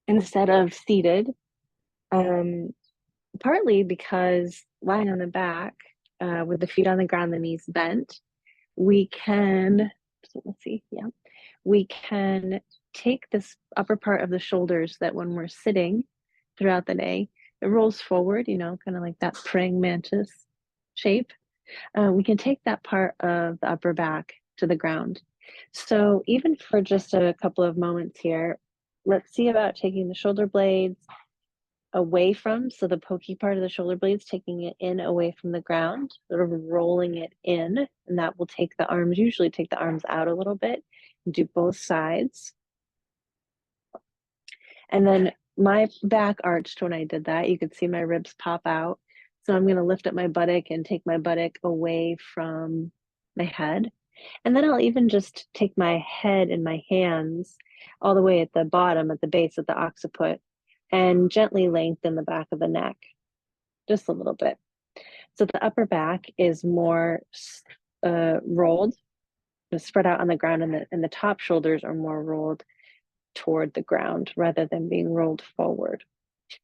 instead of seated, um, partly because lying on the back with the feet on the ground, the knees bent, we can, so let's see, yeah, we can take this upper part of the shoulders that when we're sitting throughout the day, it rolls forward, kind of like that praying mantis shape. We can take that part of the upper back to the ground. So even for just a couple of moments here, let's see about taking the shoulder blades away from, so the pokey part of the shoulder blades, taking it in away from the ground, sort of rolling it in, and that will take the arms, usually take the arms out a little bit, and do both sides. And then my back arched when I did that. You could see my ribs pop out. So I'm going to lift up my buttock and take my buttock away from my head. And then I'll even just take my head and my hands all the way at the bottom, at the base of the occiput, and gently lengthen the back of the neck just a little bit. So the upper back is more rolled, spread out on the ground, and the top shoulders are more rolled toward the ground rather than being rolled forward.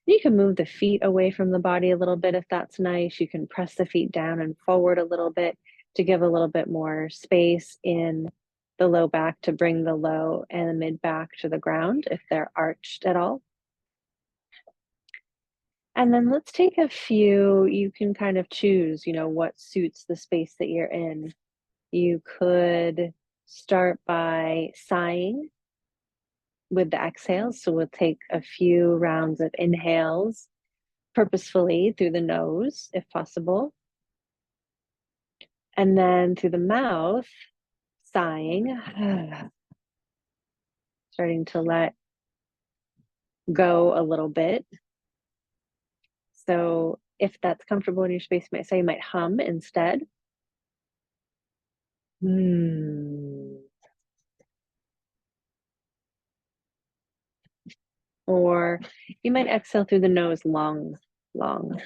You can move the feet away from the body a little bit if that's nice. You can press the feet down and forward a little bit to give a little bit more space in the low back to bring the low and the mid back to the ground if they're arched at all. And then let's take a few, you can kind of choose, what suits the space that you're in. You could start by sighing with the exhales. So we'll take a few rounds of inhales purposefully through the nose, if possible. And then through the mouth, sighing, starting to let go a little bit. So if that's comfortable in your space, you might say you might hum instead. Or you might exhale through the nose long, long.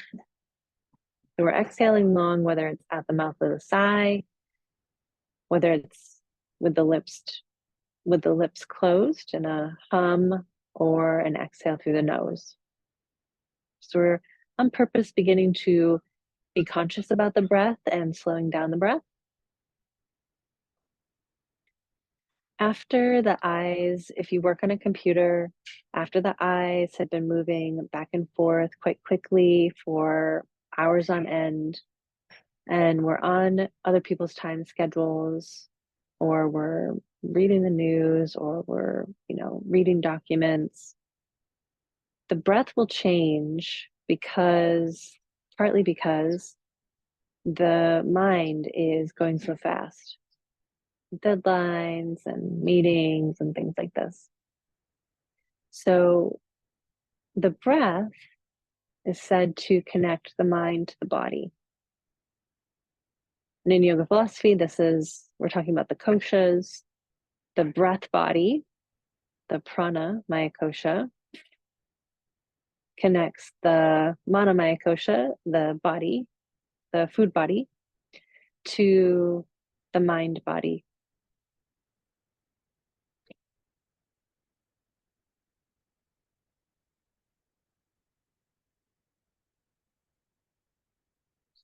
So we're exhaling long, whether it's at the mouth of the sigh, whether it's with the lips closed in a hum, or an exhale through the nose. So we're on purpose beginning to be conscious about the breath and slowing down the breath. After the eyes, if you work on a computer, after the eyes have been moving back and forth quite quickly for hours on end, and we're on other people's time schedules, or we're reading the news, or we're, reading documents, the breath will change partly because the mind is going so fast. Deadlines and meetings and things like this. So the breath is said to connect the mind to the body. And in yoga philosophy, we're talking about the koshas, the breath body, the prana maya kosha, connects the mana maya kosha, the body, the food body, to the mind body.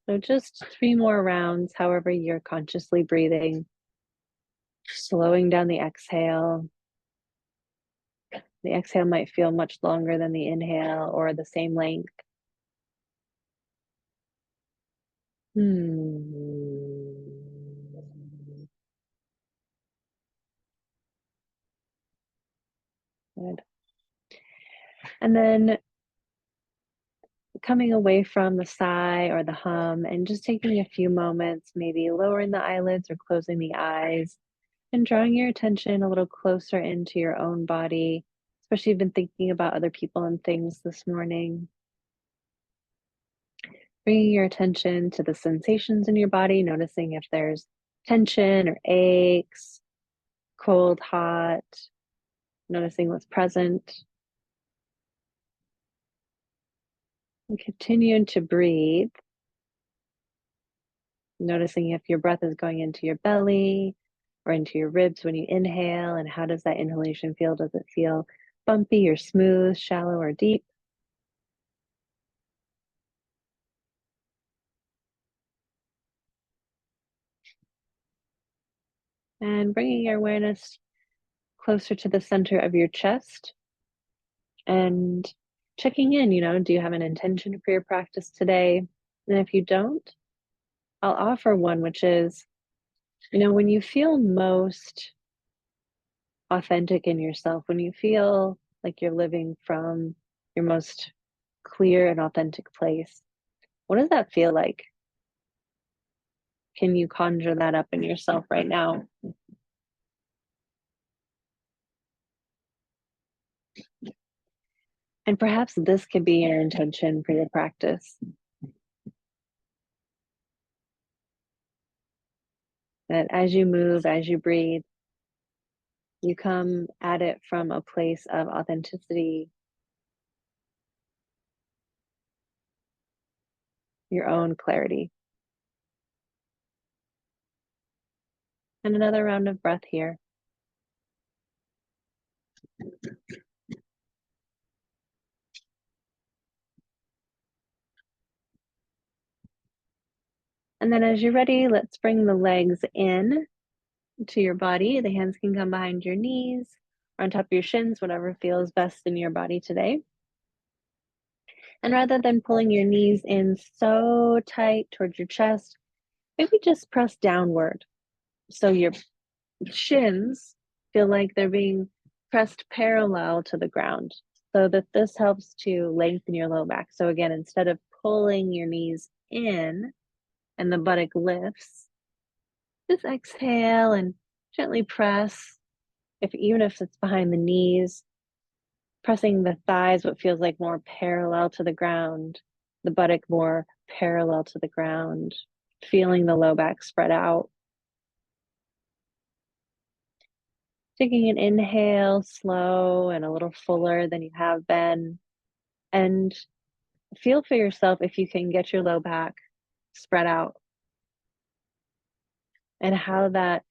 So just 3 more rounds, however you're consciously breathing, slowing down the exhale. The exhale might feel much longer than the inhale or the same length. Good. And then coming away from the sigh or the hum and just taking a few moments, maybe lowering the eyelids or closing the eyes and drawing your attention a little closer into your own body, especially if you've been thinking about other people and things this morning. Bringing your attention to the sensations in your body, noticing if there's tension or aches, cold, hot, noticing what's present. And continuing to breathe, noticing if your breath is going into your belly or into your ribs when you inhale, and how does that inhalation feel? Does it feel bumpy or smooth, shallow or deep. And bringing your awareness closer to the center of your chest and checking in, do you have an intention for your practice today? And if you don't, I'll offer one, which is, when you feel most authentic in yourself, when you feel like you're living from your most clear and authentic place, what does that feel like? Can you conjure that up in yourself right now? And perhaps this could be your intention for your practice. That as you move, as you breathe, you come at it from a place of authenticity, your own clarity. And another round of breath here. And then as you're ready, let's bring the legs in to your body. The hands can come behind your knees or on top of your shins, whatever feels best in your body today. And rather than pulling your knees in so tight towards your chest, maybe just press downward. So your shins feel like they're being pressed parallel to the ground, so that this helps to lengthen your low back. So again, instead of pulling your knees in and the buttock lifts, just exhale and gently press, even if it's behind the knees, pressing the thighs, what feels like more parallel to the ground, the buttock more parallel to the ground, feeling the low back spread out. Taking an inhale, slow and a little fuller than you have been. And feel for yourself if you can get your low back spread out and how that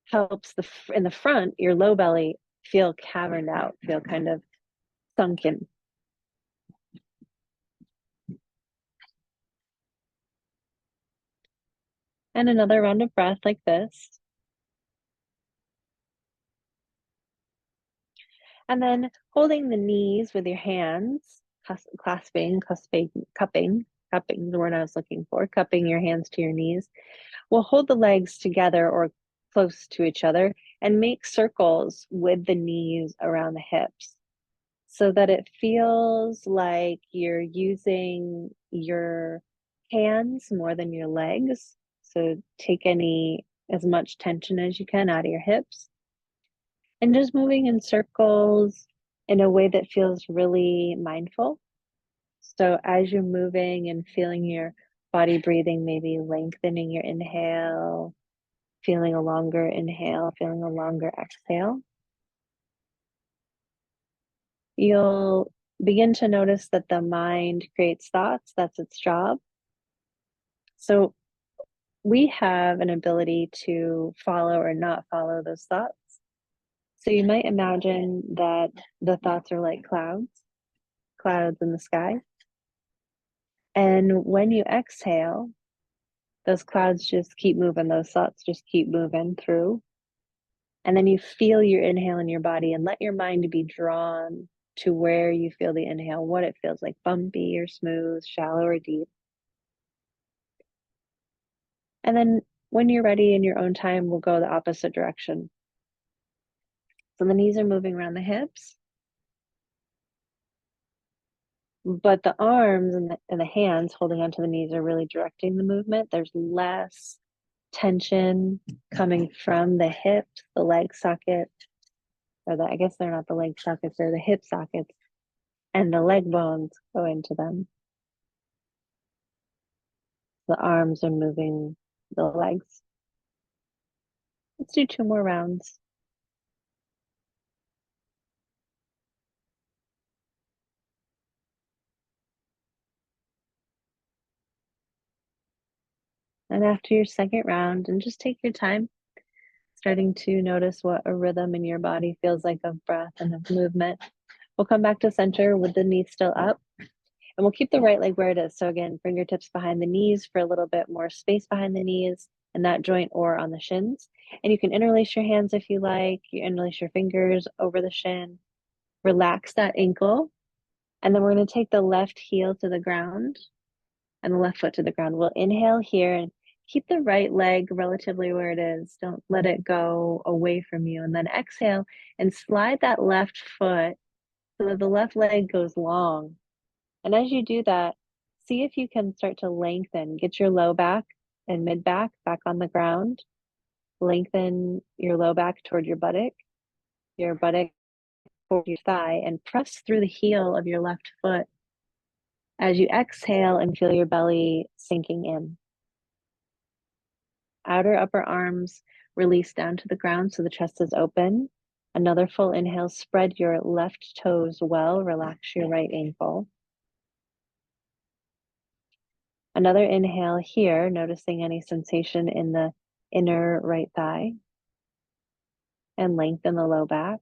helps in the front, your low belly feel caverned out, feel kind of sunken. And another round of breath like this. And then holding the knees with your hands, cupping is the word I was looking for, cupping your hands to your knees. We'll hold the legs together or close to each other and make circles with the knees around the hips so that it feels like you're using your hands more than your legs. So take as much tension as you can out of your hips and just moving in circles in a way that feels really mindful. So as you're moving and feeling your body breathing, maybe lengthening your inhale, feeling a longer inhale, feeling a longer exhale, you'll begin to notice that the mind creates thoughts. That's its job. So we have an ability to follow or not follow those thoughts. So you might imagine that the thoughts are like clouds in the sky. And when you exhale, those clouds just keep moving, those thoughts just keep moving through. And then you feel your inhale in your body and let your mind be drawn to where you feel the inhale, what it feels like, bumpy or smooth, shallow or deep. And then when you're ready in your own time, we'll go the opposite direction. So the knees are moving around the hips, but the arms and the hands holding onto the knees are really directing the movement. There's less tension coming from the hips, the leg socket, I guess they're not the leg sockets, they're the hip sockets, and the leg bones go into them. The arms are moving the legs. Let's do 2 more rounds. And after your second round, and just take your time, starting to notice what a rhythm in your body feels like of breath and of movement. We'll come back to center with the knees still up. And we'll keep the right leg where it is. So again, fingertips behind the knees for a little bit more space behind the knees and that joint or on the shins. And you can interlace your hands if you like. You interlace your fingers over the shin. Relax that ankle. And then we're going to take the left heel to the ground and the left foot to the ground. We'll inhale here and keep the right leg relatively where it is. Don't let it go away from you. And then exhale and slide that left foot so that the left leg goes long. And as you do that, see if you can start to lengthen. Get your low back and mid back on the ground. Lengthen your low back toward your buttock toward your thigh, and press through the heel of your left foot as you exhale and feel your belly sinking in. Outer upper arms release down to the ground so the chest is open. Another full inhale, spread your left toes well, relax your right ankle. Another inhale here, noticing any sensation in the inner right thigh, and lengthen the low back.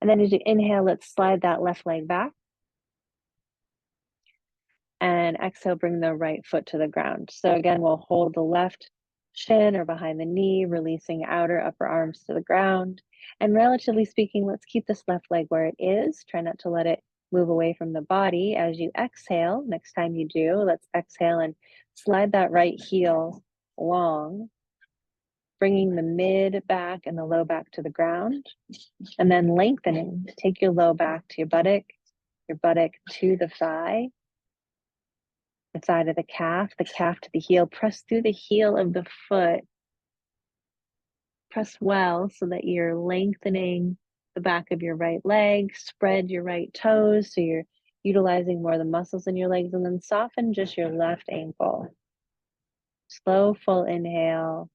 And then as you inhale, let's slide that left leg back. And exhale, bring the right foot to the ground. So again, we'll hold the left shin or behind the knee, releasing outer upper arms to the ground. And relatively speaking, let's keep this left leg where it is. Try not to let it move away from the body. As you exhale, next time you do, let's exhale and slide that right heel long, bringing the mid back and the low back to the ground. And then lengthening, take your low back to your buttock to the thigh, the side of the calf to the heel. Press through the heel of the foot. Press well so that you're lengthening the back of your right leg. Spread your right toes so you're utilizing more of the muscles in your legs, and then soften just your left ankle. Slow, full inhale.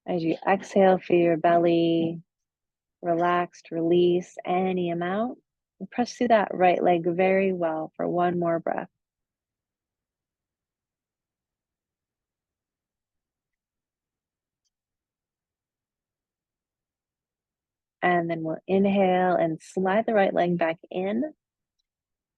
As you exhale, feel your belly relaxed, release any amount. And press through that right leg very well for one more breath. And then we'll inhale and slide the right leg back in.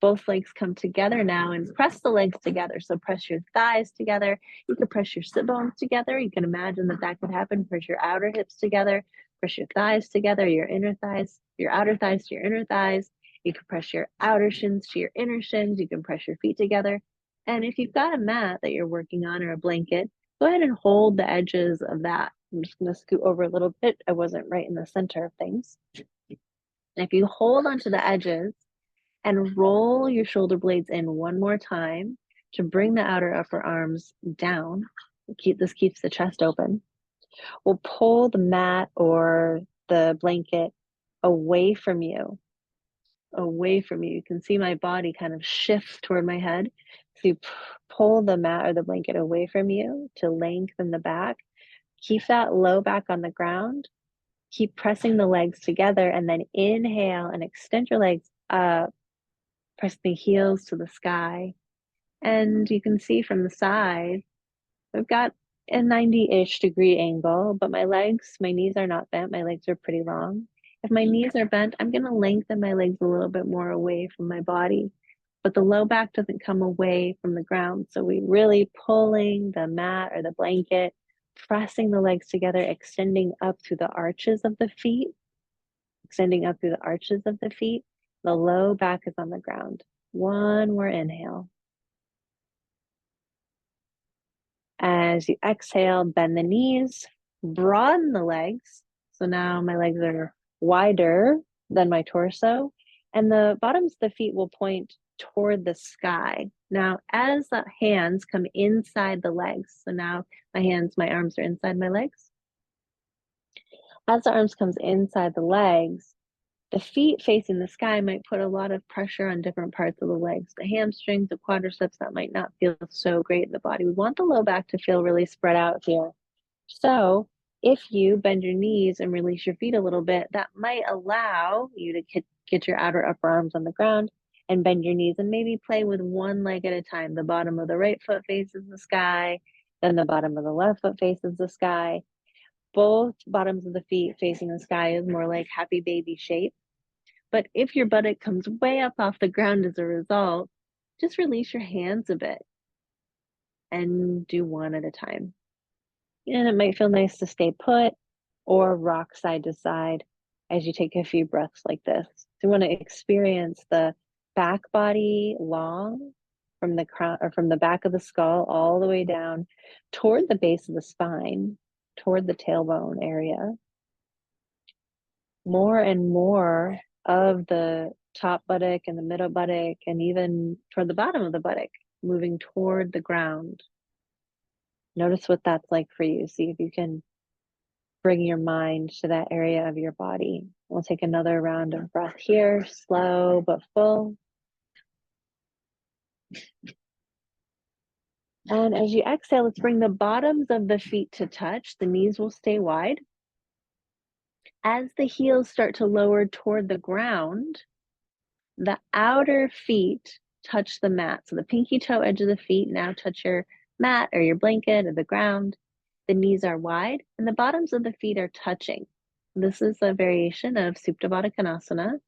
Both legs come together now and press the legs together. So press your thighs together. You can press your sit bones together. You can imagine that that could happen. Press your outer hips together. Press your thighs together, your inner thighs, your outer thighs to your inner thighs. You can press your outer shins to your inner shins. You can press your feet together. And if you've got a mat that you're working on or a blanket, go ahead and hold the edges of that. I'm just going to scoot over a little bit. I wasn't right in the center of things. And if you hold onto the edges and roll your shoulder blades in one more time to bring the outer upper arms down, this keeps the chest open. We'll pull the mat or the blanket away from you. You can see my body kind of shifts toward my head. So you pull the mat or the blanket away from you to lengthen the back. Keep that low back on the ground. Keep pressing the legs together, and then inhale and extend your legs up. Press the heels to the sky. And you can see from the side, I've got a 90-ish degree angle, but my knees are not bent. My legs are pretty long. If my knees are bent, I'm going to lengthen my legs a little bit more away from my body, but the low back doesn't come away from the ground. So we really pulling the mat or the blanket, pressing the legs together, extending up through the arches of the feet. The low back is on the ground. One more inhale. As you exhale, bend the knees, broaden the legs. So now my legs are wider than my torso, and the bottoms of the feet will point toward the sky. Now, as the hands come inside the legs, so now my arms are inside my legs. As the arms comes inside the legs, the feet facing the sky might put a lot of pressure on different parts of the legs. The hamstrings, the quadriceps, that might not feel so great in the body. We want the low back to feel really spread out here. So if you bend your knees and release your feet a little bit, that might allow you to get your outer upper arms on the ground and bend your knees and maybe play with one leg at a time. The bottom of the right foot faces the sky, then the bottom of the left foot faces the sky. both bottoms of the feet facing the sky is more like happy baby shape. But if your buttock comes way up off the ground as a result, just release your hands a bit and do one at a time. And it might feel nice to stay put or rock side to side as you take a few breaths like this. So you want to experience the back body long from the crown or from the back of the skull all the way down toward the base of the spine, toward the tailbone area. More and more of the top buttock and the middle buttock and even toward the bottom of the buttock, moving toward the ground. Notice what that's like for you. See if you can bring your mind to that area of your body. We'll take another round of breath here, slow but full. And as you exhale, let's bring the bottoms of the feet to touch. The knees will stay wide. As the heels start to lower toward the ground, the outer feet touch the mat. So the pinky toe edge of the feet now touch your mat or your blanket or the ground. The knees are wide and the bottoms of the feet are touching. This is a variation of Supta Baddha Konasana.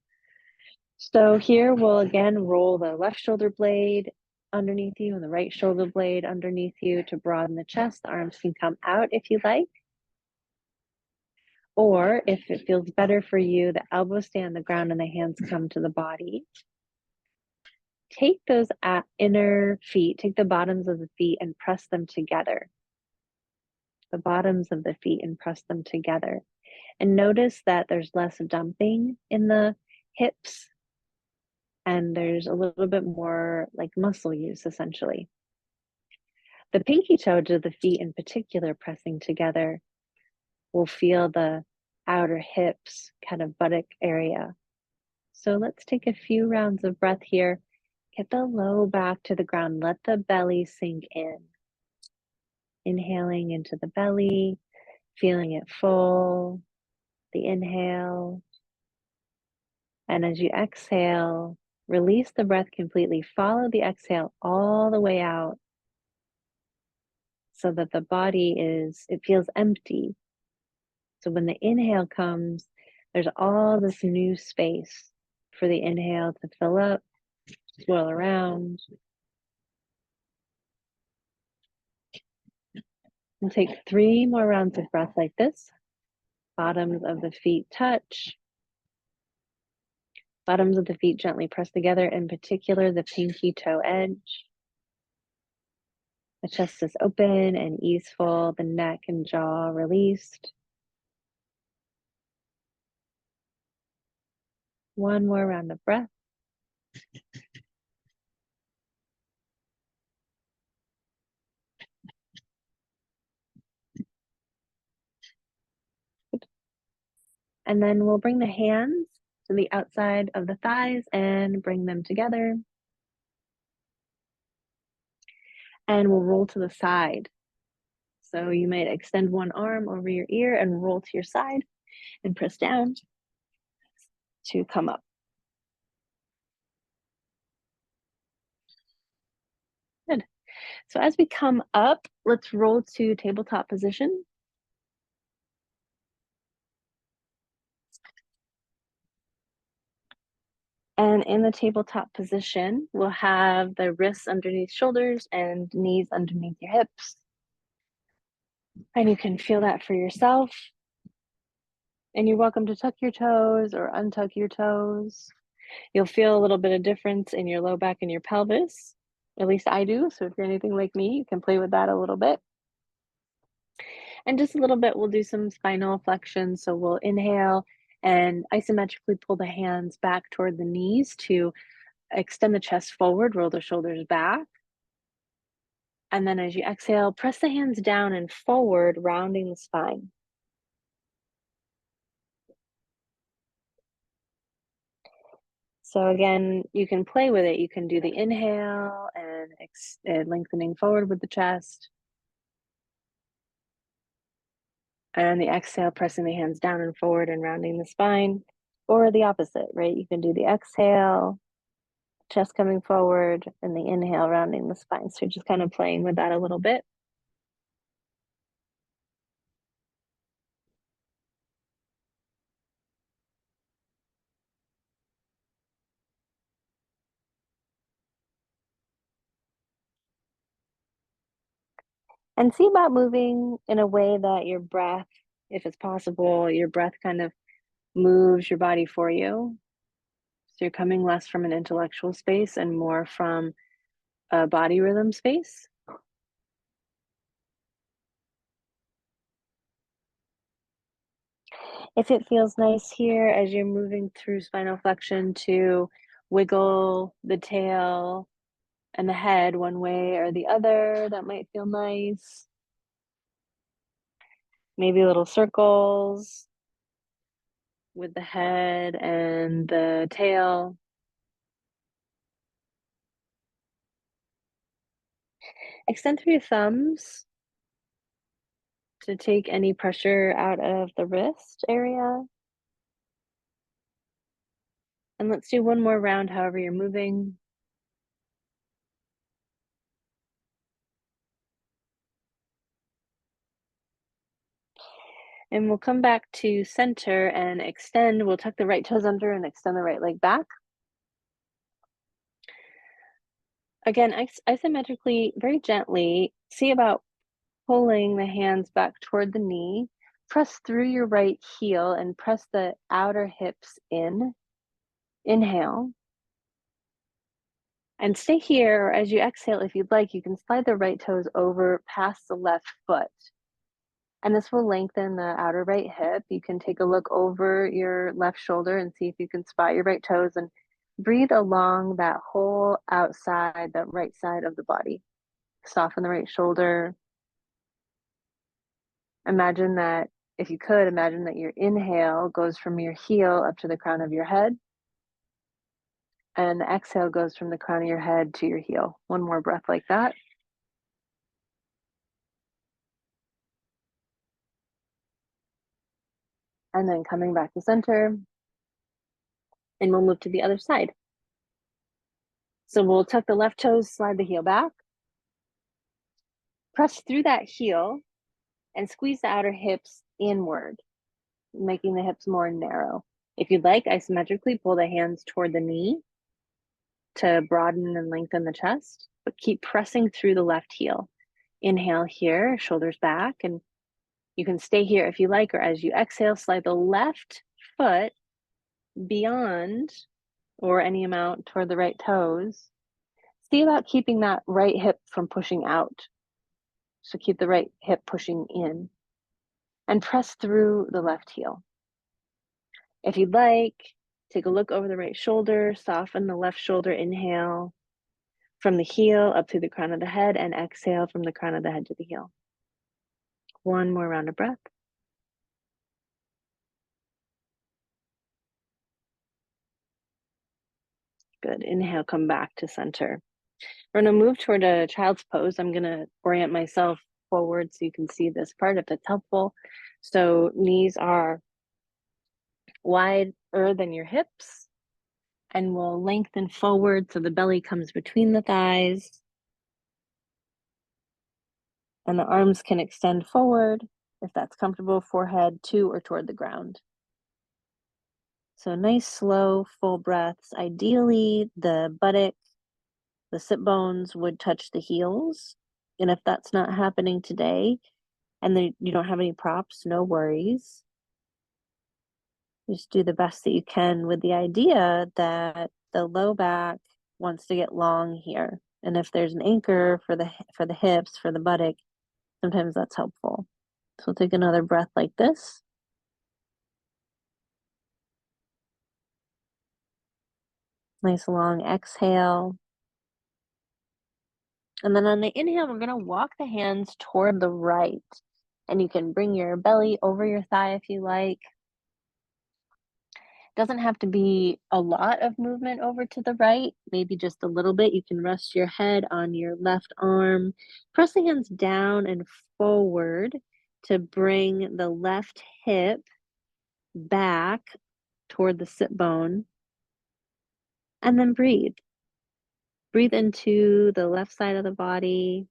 So here we'll again roll the left shoulder blade underneath you and the right shoulder blade underneath you to broaden the chest. The arms can come out if you like. Or if it feels better for you, the elbows stay on the ground and the hands come to the body. Take those inner feet, take the bottoms of the feet and press them together. The bottoms of the feet and press them together. And notice that there's less dumping in the hips and there's a little bit more like muscle use essentially. The pinky toes of the feet in particular pressing together will feel the outer hips, kind of buttock area. So let's take a few rounds of breath here. Get the low back to the ground. Let the belly sink in. Inhaling into the belly, feeling it full, the inhale. And as you exhale, release the breath completely. Follow the exhale all the way out so that the body it feels empty. So when the inhale comes, there's all this new space for the inhale to fill up, swirl around. We'll take 3 more rounds of breath like this. Bottoms of the feet touch. Bottoms of the feet gently press together, in particular the pinky toe edge. The chest is open and easeful, the neck and jaw released. One more round of breath. And then we'll bring the hands to the outside of the thighs and bring them together. And we'll roll to the side. So you might extend one arm over your ear and roll to your side and press down to come up. Good. So as we come up, let's roll to tabletop position. And in the tabletop position, we'll have the wrists underneath shoulders and knees underneath your hips. And you can feel that for yourself. And you're welcome to tuck your toes or untuck your toes. You'll feel a little bit of difference in your low back and your pelvis. At least I do. So if you're anything like me, you can play with that a little bit. And just a little bit, we'll do some spinal flexion. So we'll inhale and isometrically pull the hands back toward the knees to extend the chest forward, roll the shoulders back. And then as you exhale, press the hands down and forward, rounding the spine. So again, you can play with it. You can do the inhale and lengthening forward with the chest. And the exhale, pressing the hands down and forward and rounding the spine. Or the opposite, right? You can do the exhale, chest coming forward, and the inhale, rounding the spine. So just kind of playing with that a little bit. And see about moving in a way that your breath, if it's possible, your breath kind of moves your body for you. So you're coming less from an intellectual space and more from a body rhythm space. If it feels nice here as you're moving through spinal flexion to wiggle the tail and the head one way or the other, that might feel nice. Maybe little circles with the head and the tail. Extend through your thumbs to take any pressure out of the wrist area. And let's do one more round, however you're moving. And we'll come back to center and extend. We'll tuck the right toes under and extend the right leg back. Again, isometrically, very gently, see about pulling the hands back toward the knee. Press through your right heel and press the outer hips in. Inhale. And stay here, or as you exhale, if you'd like, you can slide the right toes over past the left foot. And this will lengthen the outer right hip. You can take a look over your left shoulder and see if you can spot your right toes and breathe along that whole outside, that right side of the body. Soften the right shoulder. Imagine that, if you could, imagine that your inhale goes from your heel up to the crown of your head. And the exhale goes from the crown of your head to your heel. One more breath like that. And then coming back to center. And we'll move to the other side. So we'll tuck the left toes, slide the heel back. Press through that heel and squeeze the outer hips inward, making the hips more narrow. If you'd like, isometrically pull the hands toward the knee to broaden and lengthen the chest, but keep pressing through the left heel. Inhale here, shoulders back, and you can stay here if you like, or as you exhale, slide the left foot beyond or any amount toward the right toes. See about keeping that right hip from pushing out. So keep the right hip pushing in and press through the left heel. If you'd like, take a look over the right shoulder, soften the left shoulder, inhale from the heel up through the crown of the head, and exhale from the crown of the head to the heel. One more round of breath. Good. Inhale, come back to center. We're going to move toward a child's pose. I'm going to orient myself forward so you can see this part if it's helpful. So knees are wider than your hips, and we'll lengthen forward so the belly comes between the thighs. And the arms can extend forward if that's comfortable, forehead to or toward the ground. So nice, slow, full breaths. Ideally, the buttock, the sit bones would touch the heels. And if that's not happening today and you don't have any props, no worries. Just do the best that you can with the idea that the low back wants to get long here. And if there's an anchor for the hips, for the buttock, sometimes that's helpful. So take another breath like this. Nice long exhale. And then on the inhale, we're going to walk the hands toward the right. And you can bring your belly over your thigh if you like. Doesn't have to be a lot of movement over to the right, maybe just a little bit. You can rest your head on your left arm. Press the hands down and forward to bring the left hip back toward the sit bone. And then breathe. Breathe into the left side of the body.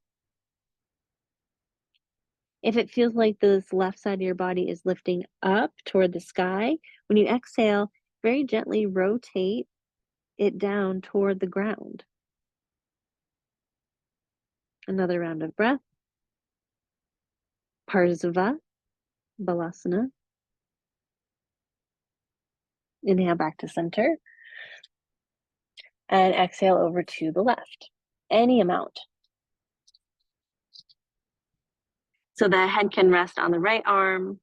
If it feels like this left side of your body is lifting up toward the sky, when you exhale, very gently rotate it down toward the ground. Another round of breath. Parsva, Balasana. Inhale back to center. And exhale over to the left. Any amount. So the head can rest on the right arm.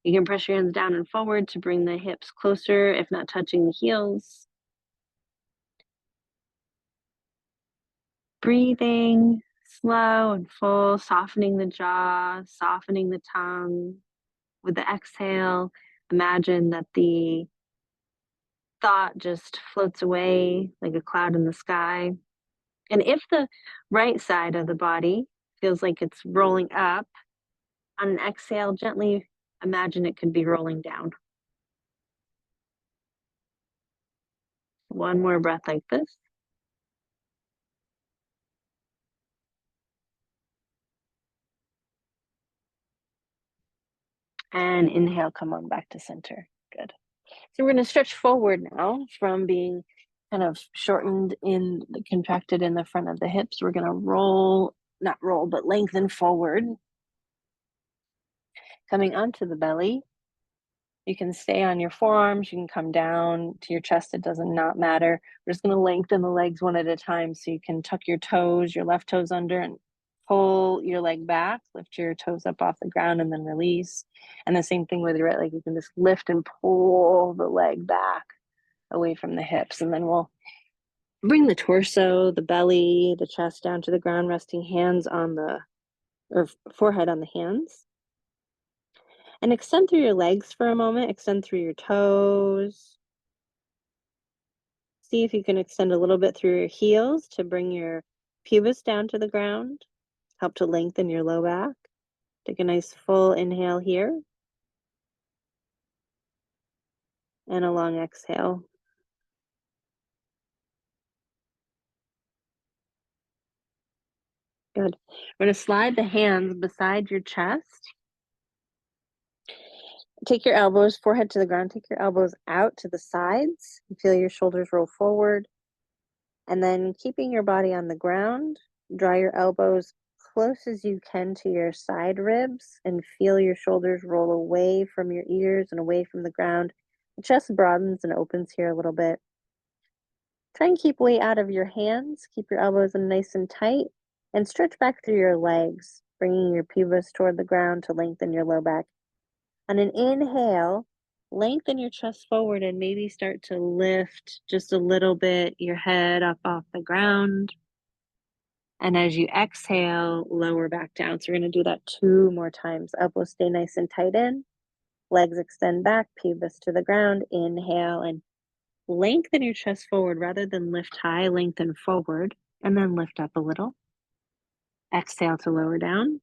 You can press your hands down and forward to bring the hips closer, if not touching the heels. Breathing slow and full, softening the jaw, softening the tongue. With the exhale, imagine that the thought just floats away like a cloud in the sky. And if the right side of the body feels like it's rolling up, on an exhale, gently imagine it could be rolling down. One more breath like this. And inhale, come on back to center. Good. So we're going to stretch forward now from being kind of shortened contracted in the front of the hips. We're going to not roll, but lengthen forward. Coming onto the belly. You can stay on your forearms. You can come down to your chest. It does not matter. We're just going to lengthen the legs one at a time. So you can tuck your toes, your left toes under, and pull your leg back. Lift your toes up off the ground and then release. And the same thing with your right leg. You can just lift and pull the leg back away from the hips. And then we'll bring the torso, the belly, the chest down to the ground, resting hands on or forehead on the hands. And extend through your legs for a moment. Extend through your toes. See if you can extend a little bit through your heels to bring your pubis down to the ground. Help to lengthen your low back. Take a nice full inhale here. And a long exhale. Good. We're going to slide the hands beside your chest. Take your elbows, forehead to the ground. Take your elbows out to the sides. Feel your shoulders roll forward. And then keeping your body on the ground, draw your elbows close as you can to your side ribs and feel your shoulders roll away from your ears and away from the ground. The chest broadens and opens here a little bit. Try and keep weight out of your hands. Keep your elbows in nice and tight and stretch back through your legs, bringing your pubis toward the ground to lengthen your low back. On an inhale, lengthen your chest forward and maybe start to lift just a little bit your head up off the ground. And as you exhale, lower back down. So we're going to do that 2 more times. Elbows stay nice and tight in. Legs extend back, pubis to the ground. Inhale and lengthen your chest forward rather than lift high, lengthen forward, and then lift up a little. Exhale to lower down.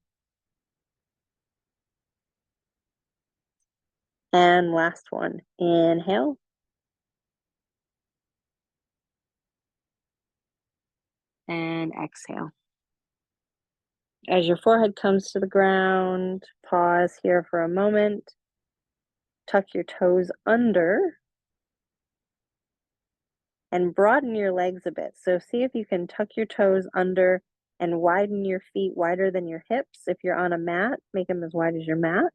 And last one. Inhale. And exhale. As your forehead comes to the ground, pause here for a moment. Tuck your toes under and broaden your legs a bit. So see if you can tuck your toes under and widen your feet wider than your hips. If you're on a mat, make them as wide as your mat.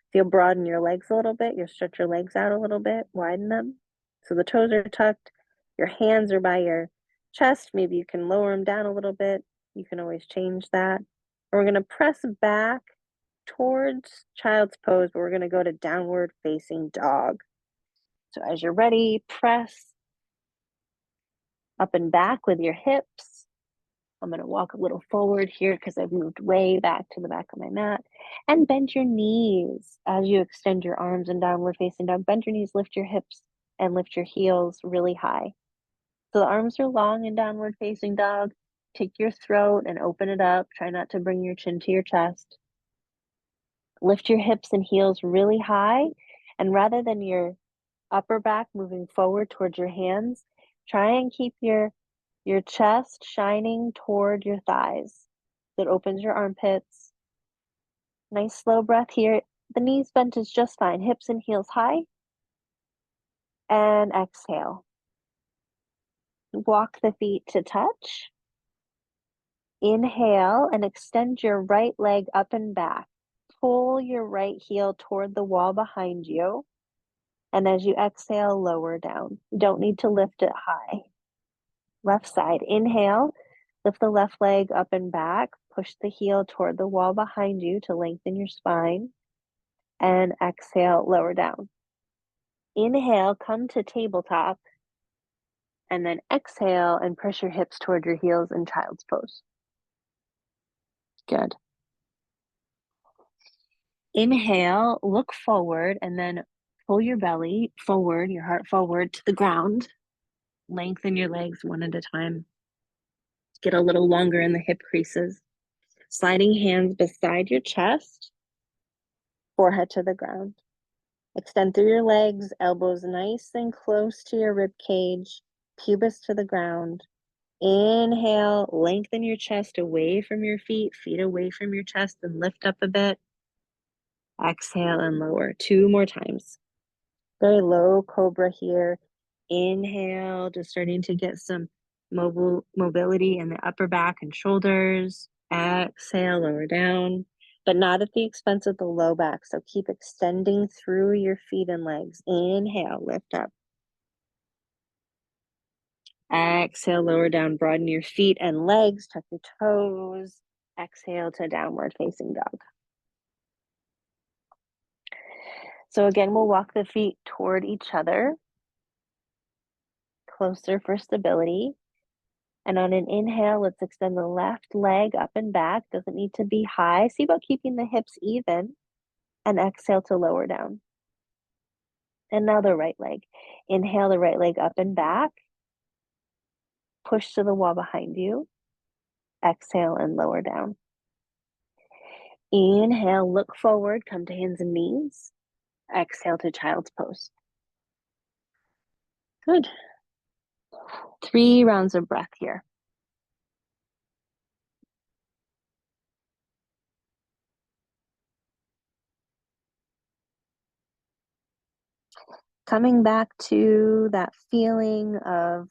If you'll broaden your legs a little bit, you'll stretch your legs out a little bit, widen them. So the toes are tucked, your hands are by your chest. Maybe you can lower them down a little bit. You can always change that. And we're going to press back towards child's pose, but we're going to go to downward facing dog. So as you're ready, press up and back with your hips. I'm going to walk a little forward here because I've moved way back to the back of my mat. And bend your knees as you extend your arms in downward facing dog. Bend your knees, lift your hips, and lift your heels really high. So the arms are long in downward facing dog. Take your throat and open it up. Try not to bring your chin to your chest. Lift your hips and heels really high. And rather than your upper back moving forward towards your hands, try and keep your chest shining toward your thighs. So it opens your armpits. Nice slow breath here. The knees bent is just fine. Hips and heels high. And exhale. Walk the feet to touch. Inhale and extend your right leg up and back. Pull your right heel toward the wall behind you. And as you exhale, lower down. You don't need to lift it high. Left side, inhale, lift the left leg up and back. Push the heel toward the wall behind you to lengthen your spine. And exhale, lower down. Inhale, come to tabletop. And then exhale and press your hips toward your heels in child's pose. Good. Inhale, look forward, and then pull your belly forward, your heart forward to the ground. Lengthen your legs one at a time. Get a little longer in the hip creases. Sliding hands beside your chest, forehead to the ground. Extend through your legs, elbows nice and close to your rib cage, pubis to the ground. Inhale, lengthen your chest away from your feet away from your chest, and lift up a bit. Exhale and lower. 2 more times. Very low cobra here. Inhale, just starting to get some mobility in the upper back and shoulders. Exhale, lower down, but not at the expense of the low back. So keep extending through your feet and legs. Inhale, lift up. Exhale, lower down, broaden your feet and legs, tuck your toes. Exhale to downward facing dog. So again, we'll walk the feet toward each other, closer for stability. And on an inhale, let's extend the left leg up and back. Doesn't need to be high. See about keeping the hips even. And exhale to lower down. And now the right leg. Inhale the right leg up and back. Push to the wall behind you. Exhale and lower down. Inhale, look forward, come to hands and knees. Exhale to child's pose. Good. 3 rounds of breath here. Coming back to that feeling of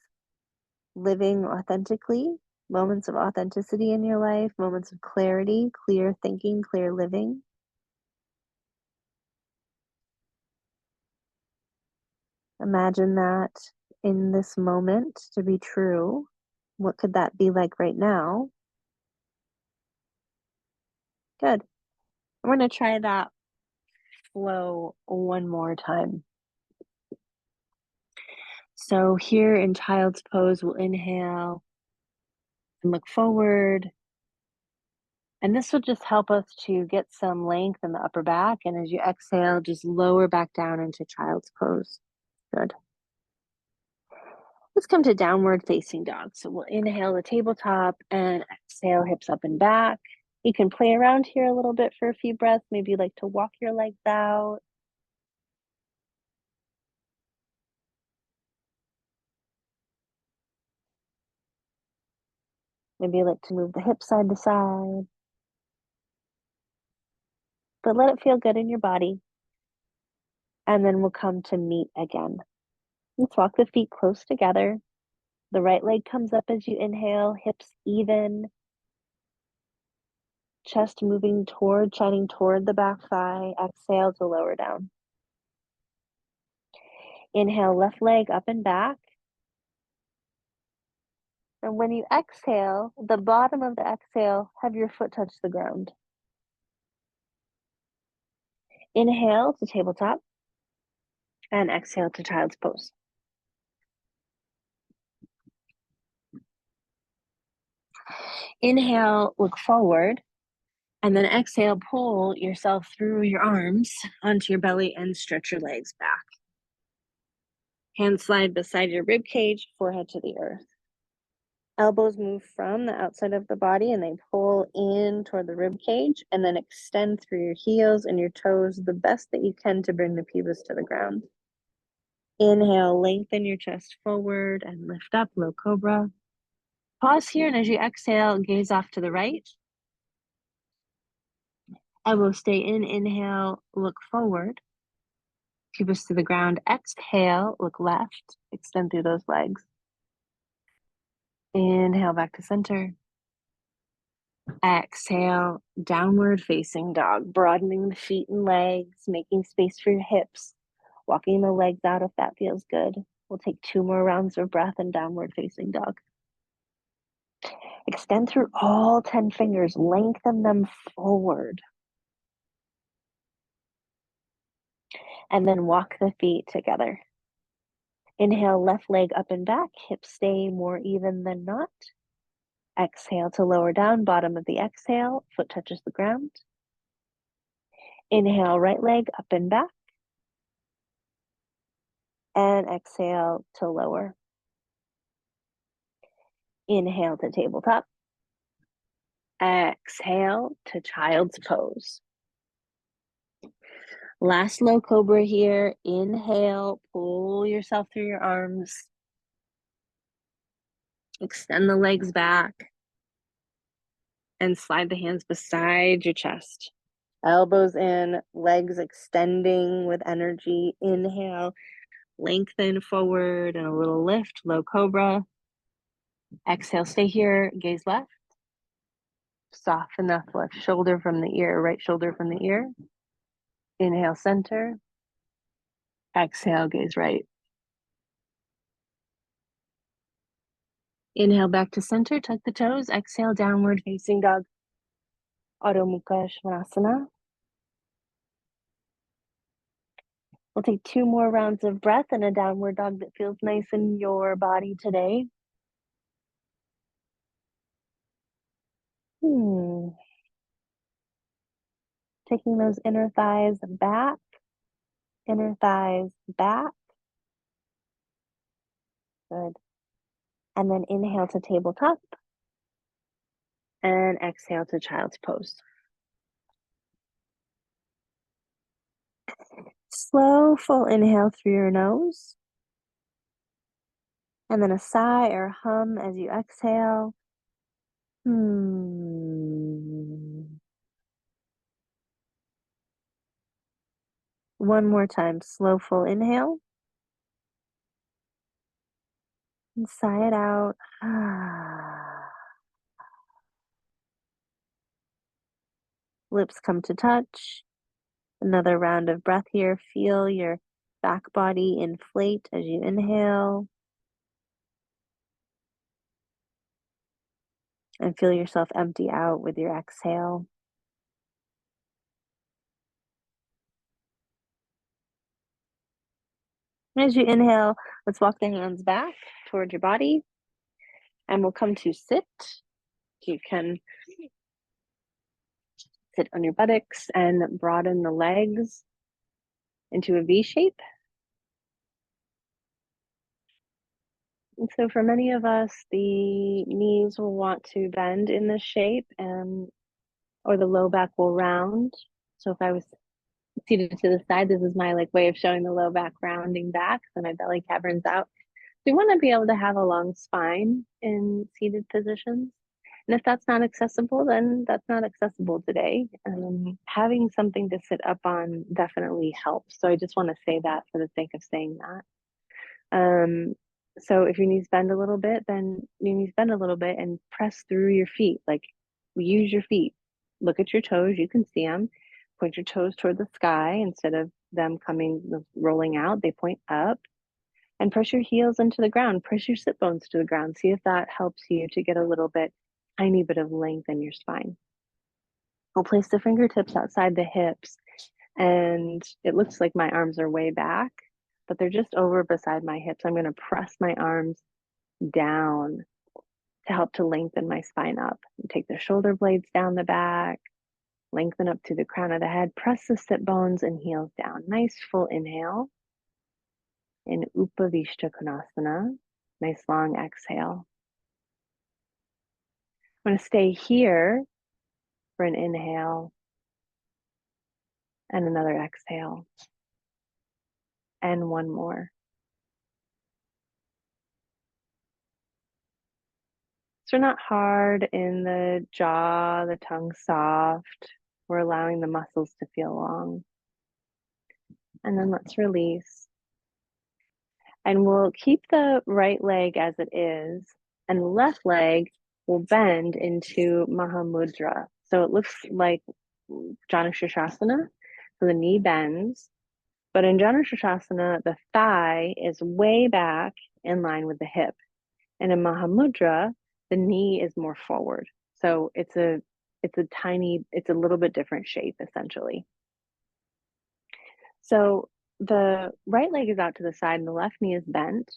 living authentically, moments of authenticity in your life, moments of clarity, clear thinking, clear living. Imagine that in this moment to be true. What could that be like right now? Good. I'm going to try that flow one more time. So here in child's pose, we'll inhale and look forward. And this will just help us to get some length in the upper back. And as you exhale, just lower back down into child's pose. Good. Let's come to downward facing dog. So we'll inhale the tabletop and exhale hips up and back. You can play around here a little bit for a few breaths. Maybe you like to walk your legs out. Maybe you like to move the hips side to side. But let it feel good in your body. And then we'll come to meet again. Let's walk the feet close together. The right leg comes up as you inhale, hips even. Chest moving toward, shining toward the back thigh. Exhale to lower down. Inhale, left leg up and back. And when you exhale, the bottom of the exhale, have your foot touch the ground. Inhale to tabletop and exhale to child's pose. Inhale, look forward, and then exhale, pull yourself through your arms onto your belly and stretch your legs back. Hands slide beside your rib cage, forehead to the earth. Elbows move from the outside of the body and they pull in toward the rib cage and then extend through your heels and your toes the best that you can to bring the pubis to the ground. Inhale, lengthen your chest forward and lift up, low cobra. Pause here, and as you exhale, gaze off to the right. Elbow stay in, inhale, look forward. Pubis to the ground, exhale, look left, extend through those legs. Inhale back to center. Exhale, downward facing dog, broadening the feet and legs, making space for your hips, walking the legs out if that feels good. We'll take 2 more rounds of breath in downward facing dog. Extend through all 10 fingers, lengthen them forward. And then walk the feet together. Inhale, left leg up and back, hips stay more even than not. Exhale to lower down, bottom of the exhale, foot touches the ground. Inhale, right leg up and back. And exhale to lower. Inhale to tabletop. Exhale to child's pose. Last low cobra here. Inhale, pull yourself through your arms. Extend the legs back. And slide the hands beside your chest. Elbows in, legs extending with energy. Inhale, lengthen forward and a little lift, low cobra. Exhale, stay here, gaze left. Soften the left shoulder from the ear, right shoulder from the ear. Inhale, center. Exhale, gaze right. Inhale, back to center, tuck the toes. Exhale, downward facing dog. Adho Mukha Svanasana. We'll take 2 more rounds of breath in a downward dog that feels nice in your body today. Taking those inner thighs back, inner thighs back. Good. And then inhale to tabletop. And exhale to child's pose. Slow, full inhale through your nose. And then a sigh or hum as you exhale. One more time, slow, full inhale. And sigh it out. Lips come to touch. Another round of breath here. Feel your back body inflate as you inhale. And feel yourself empty out with your exhale. As you inhale, let's walk the hands back towards your body. And we'll come to sit. You can sit on your buttocks and broaden the legs into a V shape. And so for many of us, the knees will want to bend in this shape or the low back will round. So if I was seated to the side, this is my way of showing the low back rounding back, so my belly caverns out. We want to be able to have a long spine in seated positions. And if that's not accessible, then that's not accessible today. Having something to sit up on definitely helps. So I just want to say that for the sake of saying that. So if your knees bend a little bit, then your knees bend a little bit and press through your feet. Use your feet. Look at your toes. You can see them. Point your toes toward the sky instead of them rolling out. They point up. And press your heels into the ground. Press your sit bones to the ground. See if that helps you to get tiny bit of length in your spine. I'll place the fingertips outside the hips, and it looks like my arms are way back, but they're just over beside my hips. I'm going to press my arms down to help to lengthen my spine up. And take the shoulder blades down the back, lengthen up to the crown of the head, press the sit bones and heels down. Nice full inhale. In Upavishta Konasana, nice long exhale. I'm going to stay here for an inhale and another exhale. And one more. So we're not hard in the jaw, the tongue soft. We're allowing the muscles to feel long. And then let's release. And we'll keep the right leg as it is, and the left leg we'll bend into Mahamudra. So it looks like Janu Shirshasana. So the knee bends, but in Janu Shirshasana, the thigh is way back in line with the hip. And in Mahamudra, the knee is more forward. So it's a little bit different shape essentially. So the right leg is out to the side and the left knee is bent.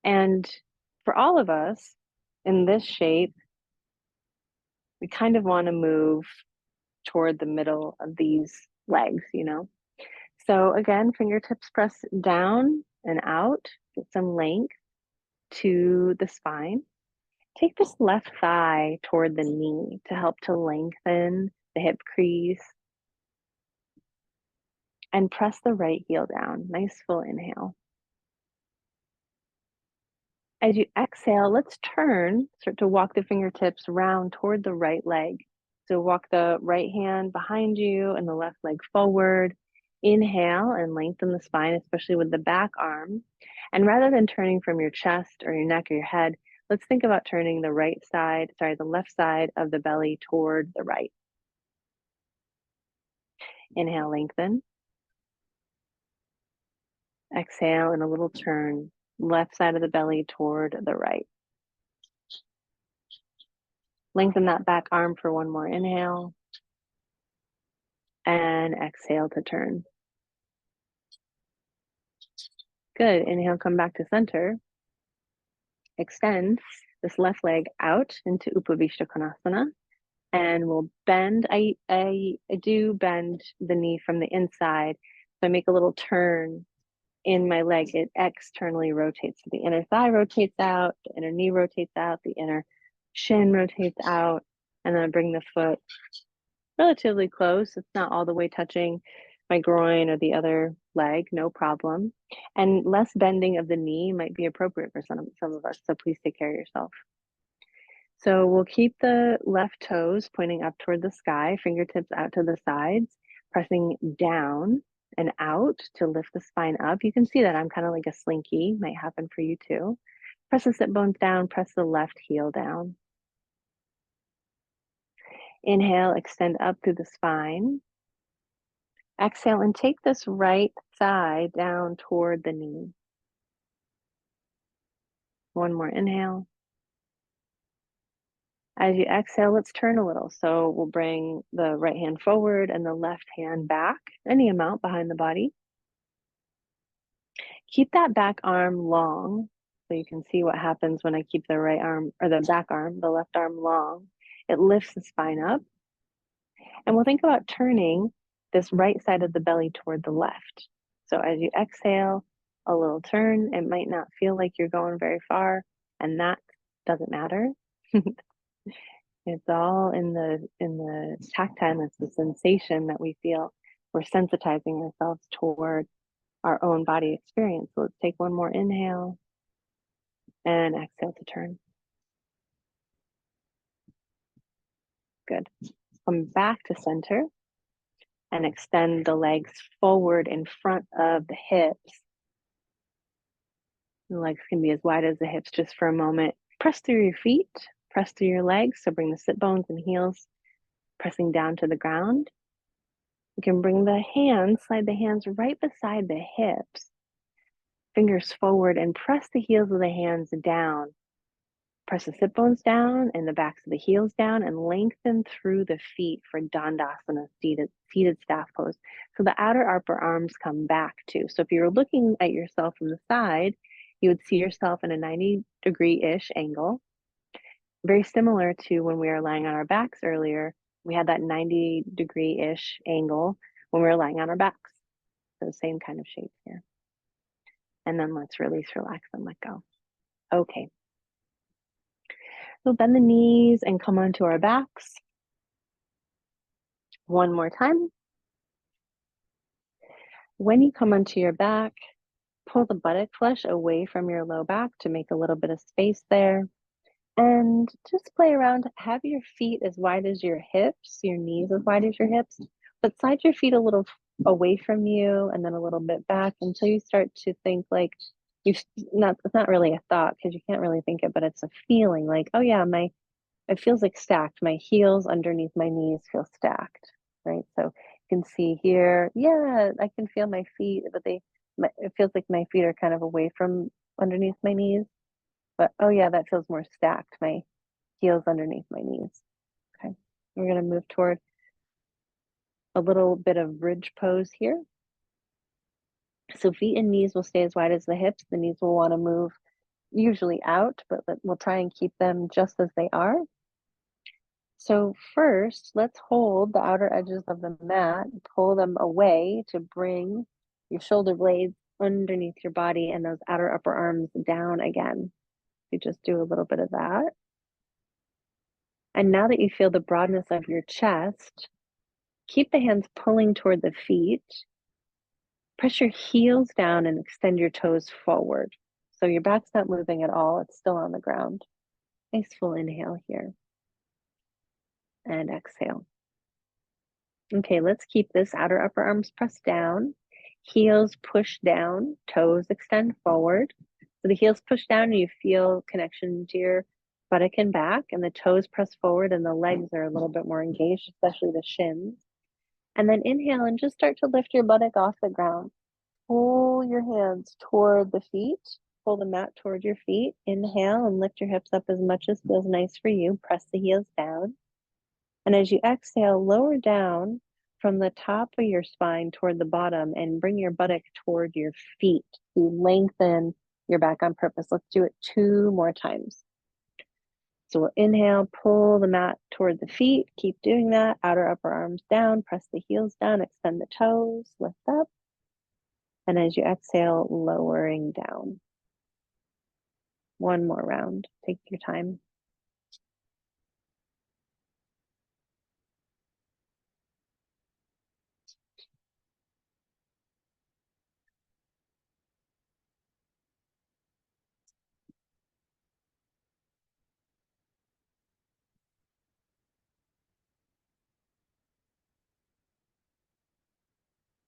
And for all of us in this shape, we kind of want to move toward the middle of these legs, you know? So again, fingertips press down and out, get some length to the spine. Take this left thigh toward the knee to help to lengthen the hip crease. And press the right heel down. Nice full inhale. As you exhale, let's start to walk the fingertips round toward the right leg. So walk the right hand behind you and the left leg forward. Inhale and lengthen the spine, especially with the back arm. And rather than turning from your chest or your neck or your head, let's think about turning the left side of the belly toward the right. Inhale, lengthen. Exhale and a little turn, left side of the belly toward the right. Lengthen that back arm for one more inhale. And exhale to turn. Good. Inhale, come back to center. Extend this left leg out into Upavishta Konasana. And we'll bend. I do bend the knee from the inside. So I make a little turn in my leg. It externally rotates. So the inner thigh rotates out, the inner knee rotates out, the inner shin rotates out. And then I bring the foot relatively close. It's not all the way touching my groin or the other leg, no problem. And less bending of the knee might be appropriate for some of us, so please take care of yourself. So we'll keep the left toes pointing up toward the sky, fingertips out to the sides, pressing down and out to lift the spine up. You can see that I'm kind of like a slinky, might happen for you too. Press the sit bones down, press the left heel down. Inhale, extend up through the spine. Exhale and take this right thigh down toward the knee. One more inhale. As you exhale, let's turn a little. So we'll bring the right hand forward and the left hand back, any amount behind the body. Keep that back arm long so you can see what happens when I keep the right arm or the back arm, the left arm long. It lifts the spine up. And we'll think about turning this right side of the belly toward the left. So as you exhale, a little turn. It might not feel like you're going very far, and that doesn't matter. It's all in the tactile, it's the sensation that we feel. We're sensitizing ourselves toward our own body experience. So let's take one more inhale and exhale to turn. Good. Come back to center and extend the legs forward in front of the hips. The legs can be as wide as the hips just for a moment. Press through your feet, press through your legs. So bring the sit bones and heels pressing down to the ground. You can bring the hands, slide the hands right beside the hips, fingers forward, and press the heels of the hands down. Press the sit bones down and the backs of the heels down and lengthen through the feet for Dandasana, seated staff pose. So the outer upper arms come back too. So if you were looking at yourself from the side, you would see yourself in a 90-degree-ish angle. Very similar to when we were lying on our backs earlier. We had that 90-degree-ish angle when we were lying on our backs. So same kind of shape here. And then let's release, relax, and let go. Okay. So bend the knees and come onto our backs. One more time. When you come onto your back, pull the buttock flesh away from your low back to make a little bit of space there. And just play around. Have your feet as wide as your hips, your knees as wide as your hips, but slide your feet a little away from you and then a little bit back until you start to think like it's not really a thought because you can't really think it, but it's a feeling like, oh yeah, my it feels like stacked. My heels underneath my knees feel stacked, right? So you can see here, yeah, I can feel my feet, but it feels like my feet are kind of away from underneath my knees. But oh yeah, that feels more stacked. My heels underneath my knees. Okay, we're gonna move toward a little bit of bridge pose here. So feet and knees will stay as wide as the hips. The knees will want to move usually out, but we'll try and keep them just as they are. So first, let's hold the outer edges of the mat, pull them away to bring your shoulder blades underneath your body and those outer upper arms down again. You just do a little bit of that. And now that you feel the broadness of your chest, keep the hands pulling toward the feet. Press your heels down and extend your toes forward. So your back's not moving at all, it's still on the ground. Nice full inhale here. And exhale. Okay, let's keep this outer upper arms pressed down, heels push down, toes extend forward. So the heels push down and you feel connection to your buttock and back, and the toes press forward and the legs are a little bit more engaged, especially the shins. And then inhale and just start to lift your buttock off the ground. Pull your hands toward the feet, pull the mat toward your feet. Inhale and lift your hips up as much as feels nice for you. Press the heels down. And as you exhale, lower down from the top of your spine toward the bottom and bring your buttock toward your feet. You lengthen your back on purpose. Let's do it 2 more times. So we'll inhale, pull the mat toward the feet. Keep doing that. Outer upper arms down, press the heels down, extend the toes, lift up. And as you exhale, lowering down. 1 more round. Take your time.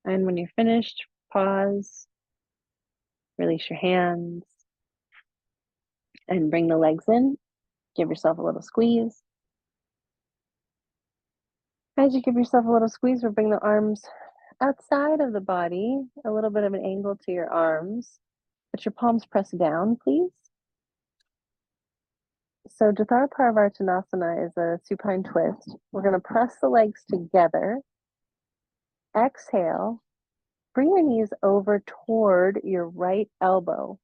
And when you're finished, pause, release your hands, and bring the legs in. Give yourself a little squeeze. As you give yourself a little squeeze, we'll bring the arms outside of the body, a little bit of an angle to your arms. Let your palms press down, please. So Jathara Parvartanasana is a supine twist. We're going to press the legs together. Exhale. Bring your knees over toward your right elbow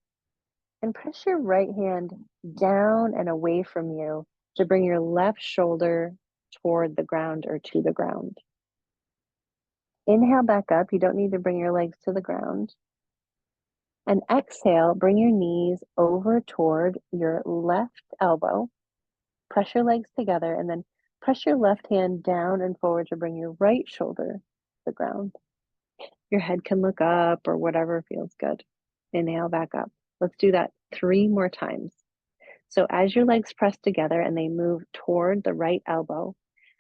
and press your right hand down and away from you to bring your left shoulder toward the ground or to the ground. Inhale back up. You don't need to bring your legs to the ground. And exhale, bring your knees over toward your left elbow. Press your legs together and then press your left hand down and forward to bring your right shoulder to the ground. Your head can look up or whatever feels good. Inhale back up. Let's do that 3 more times. So as your legs press together and they move toward the right elbow,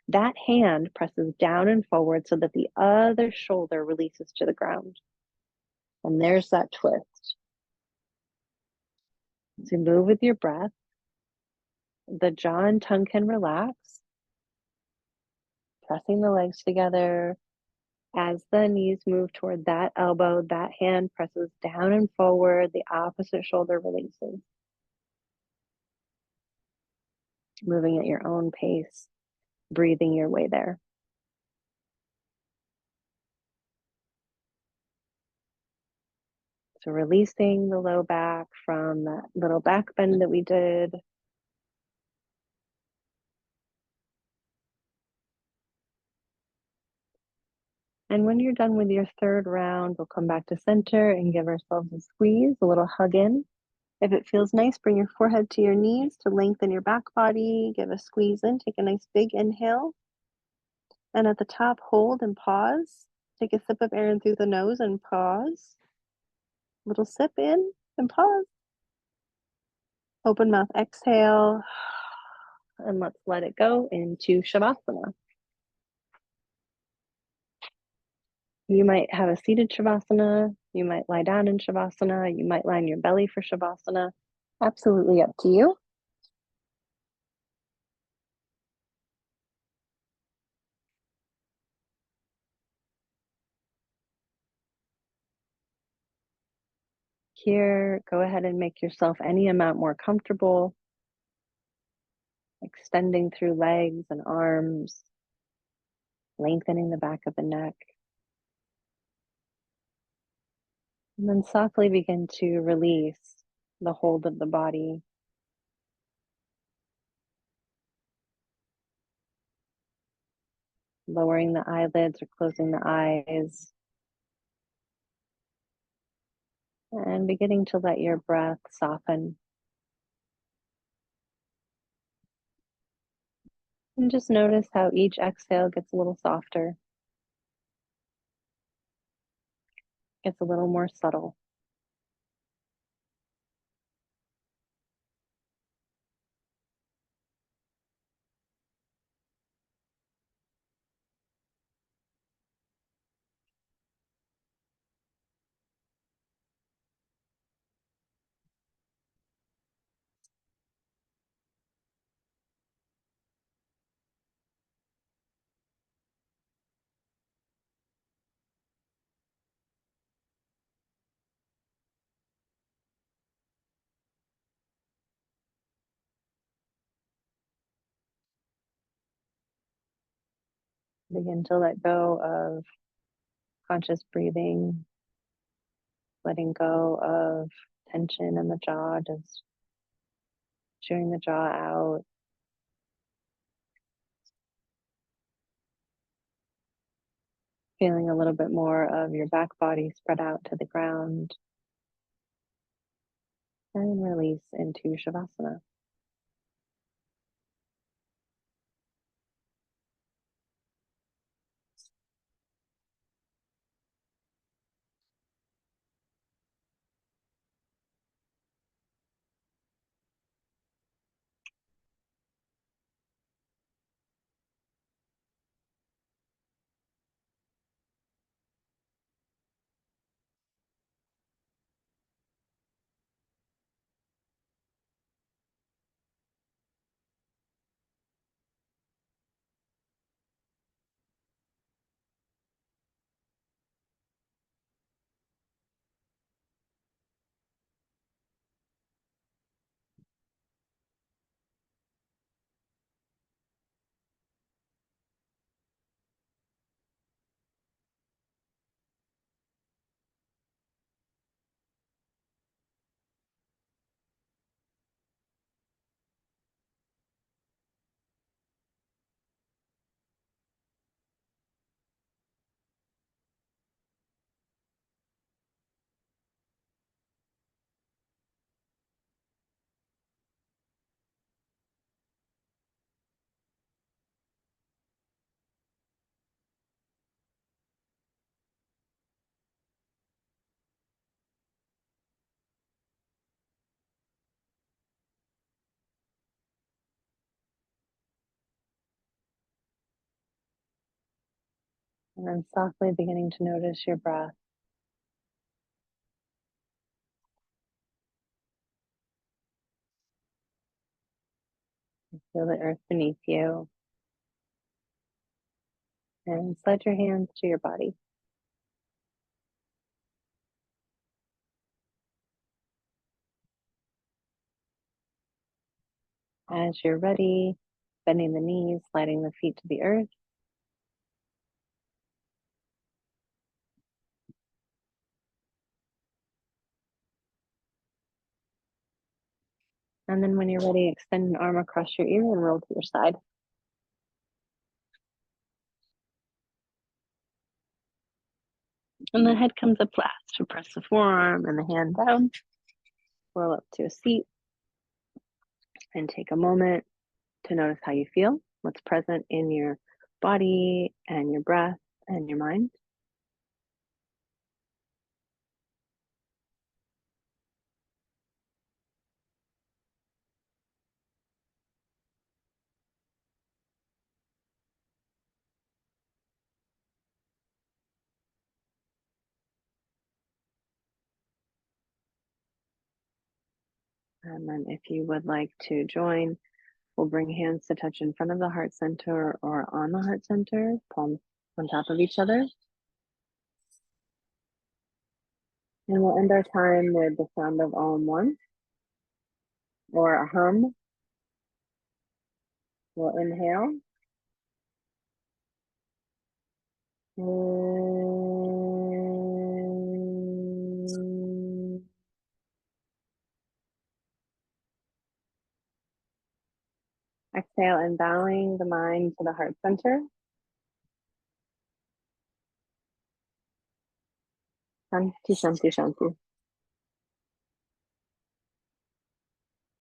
that hand presses down and forward so that the other shoulder releases to the ground. And there's that twist. So move with your breath. The jaw and tongue can relax. Pressing the legs together. As the knees move toward that elbow, that hand presses down and forward. The opposite shoulder releases. Moving at your own pace, breathing your way there. So releasing the low back from that little back bend that we did. And when you're done with your 3rd round, we'll come back to center and give ourselves a squeeze, a little hug in. If it feels nice, bring your forehead to your knees to lengthen your back body. Give a squeeze in, take a nice big inhale. And at the top, hold and pause. Take a sip of air in through the nose and pause. Little sip in and pause. Open mouth, exhale. And let's let it go into Shavasana. You might have a seated Shavasana. You might lie down in Shavasana. You might lie on your belly for Shavasana. Absolutely up to you. Here, go ahead and make yourself any amount more comfortable, extending through legs and arms, lengthening the back of the neck. And then softly begin to release the hold of the body. Lowering the eyelids or closing the eyes. And beginning to let your breath soften. And just notice how each exhale gets a little softer, gets a little more subtle. Begin to let go of conscious breathing, letting go of tension in the jaw, just chewing the jaw out. Feeling a little bit more of your back body spread out to the ground. And release into Shavasana. And then softly beginning to notice your breath. Feel the earth beneath you. And slide your hands to your body. As you're ready, bending the knees, sliding the feet to the earth. And then when you're ready, extend an arm across your ear and roll to your side. And the head comes up last. So press the forearm and the hand down. Roll up to a seat. And take a moment to notice how you feel, what's present in your body and your breath and your mind. And then if you would like to join, we'll bring hands to touch in front of the heart center or on the heart center, palms on top of each other. And we'll end our time with the sound of Om once, or a hum. We'll inhale. Exhale and bowing the mind to the heart center. Shanti, shanti, shanti.